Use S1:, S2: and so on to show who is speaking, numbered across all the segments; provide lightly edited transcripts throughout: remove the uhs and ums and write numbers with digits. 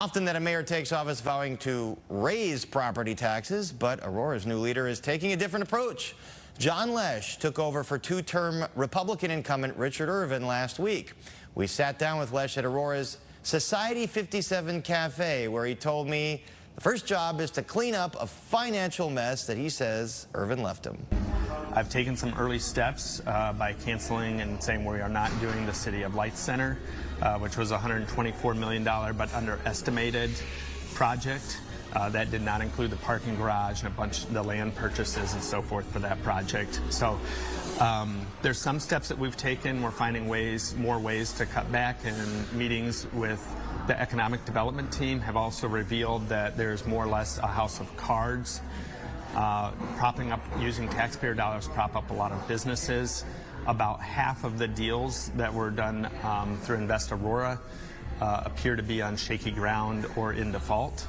S1: Often that a mayor takes office vowing to raise property taxes, but Aurora's new leader is taking a different approach. John Lesh took over for two-term Republican incumbent Richard Irvin last week. We sat down with Lesh at Aurora's Society 57 Cafe, where he told me the first job is to clean up a financial mess that he says Irvin left him.
S2: I've taken some early steps by canceling and saying we are not doing the City of Lights Center, which was a $124 million but underestimated project. That did not include the parking garage and a bunch of the land purchases and so forth for that project. So there's some steps that we've taken. We're finding more ways to cut back, and meetings with the economic development team have also revealed that there's more or less a house of cards propping up, using taxpayer dollars to prop up a lot of businesses. About half of the deals that were done through Invest Aurora appear to be on shaky ground or in default,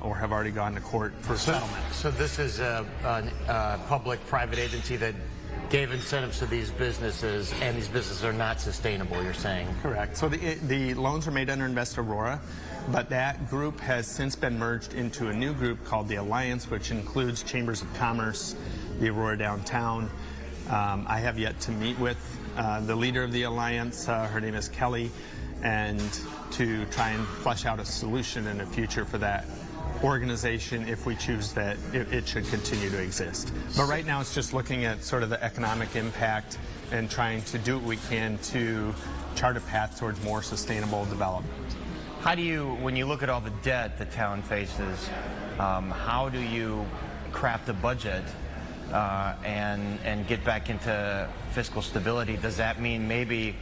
S2: or have already gone to court for settlement.
S3: So this is a public-private agency that gave incentives to these businesses, and these businesses are not sustainable, you're saying?
S2: Correct. So the loans are made under Invest Aurora, but that group has since been merged into a new group called the Alliance, which includes Chambers of Commerce, the Aurora Downtown. I have yet to meet with the leader of the Alliance, her name is Kelly, and to try and flesh out a solution in the future for that organization if we choose that it should continue to exist. But right now it's just looking at sort of the economic impact and trying to do what we can to chart a path towards more sustainable development.
S1: How do you, when you look at all the debt the town faces, how do you craft a budget and get back into fiscal stability? Does that mean maybe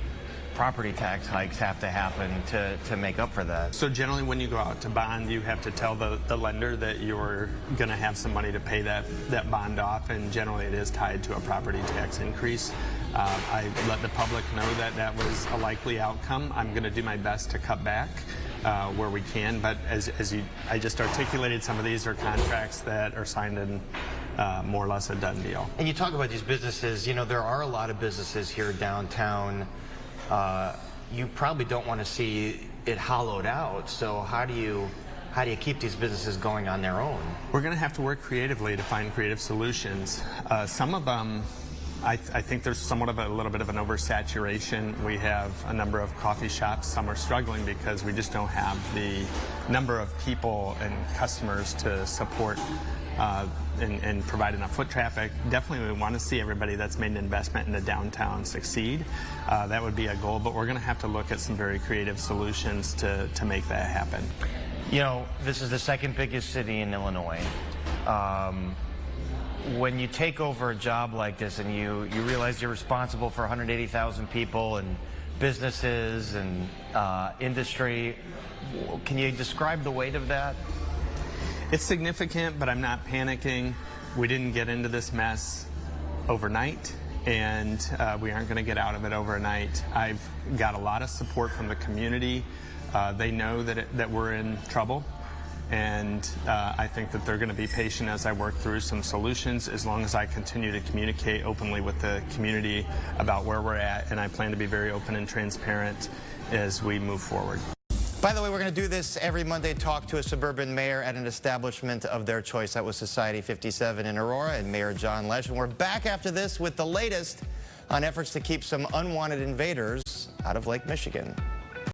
S1: property tax hikes have to happen to make up for that?
S2: So generally when you go out to bond, you have to tell the lender that you're going to have some money to pay that bond off, and generally it is tied to a property tax increase. I let the public know that that was a likely outcome. I'm going to do my best to cut back where we can, but I just articulated, some of these are contracts that are signed in more or less a done deal.
S3: And you talk about these businesses, you know, there are a lot of businesses here downtown. You probably don't want to see it hollowed out, so how do you keep these businesses going on their own?
S2: We're going to have to work creatively to find creative solutions. Some of them, I think there's somewhat of a little bit of an oversaturation. We have a number of coffee shops. Some are struggling because we just don't have the number of people and customers to support and provide enough foot traffic. Definitely we want to see everybody that's made an investment in the downtown succeed. That would be a goal, but we're going to have to look at some very creative solutions to make that happen.
S1: You know, this is the second biggest city in Illinois. When you take over a job like this and you realize you're responsible for 180,000 people and businesses and industry, can you describe the weight of that?
S2: It's significant, but I'm not panicking. We didn't get into this mess overnight, and we aren't going to get out of it overnight. I've got a lot of support from the community. They know that we're in trouble, and I think that they're going to be patient as I work through some solutions, as long as I continue to communicate openly with the community about where we're at, and I plan to be very open and transparent as we move forward.
S1: By the way, we're going to do this every Monday, talk to a suburban mayor at an establishment of their choice. That was Society 57 in Aurora and Mayor John Lesh. And we're back after this with the latest on efforts to keep some unwanted invaders out of Lake Michigan.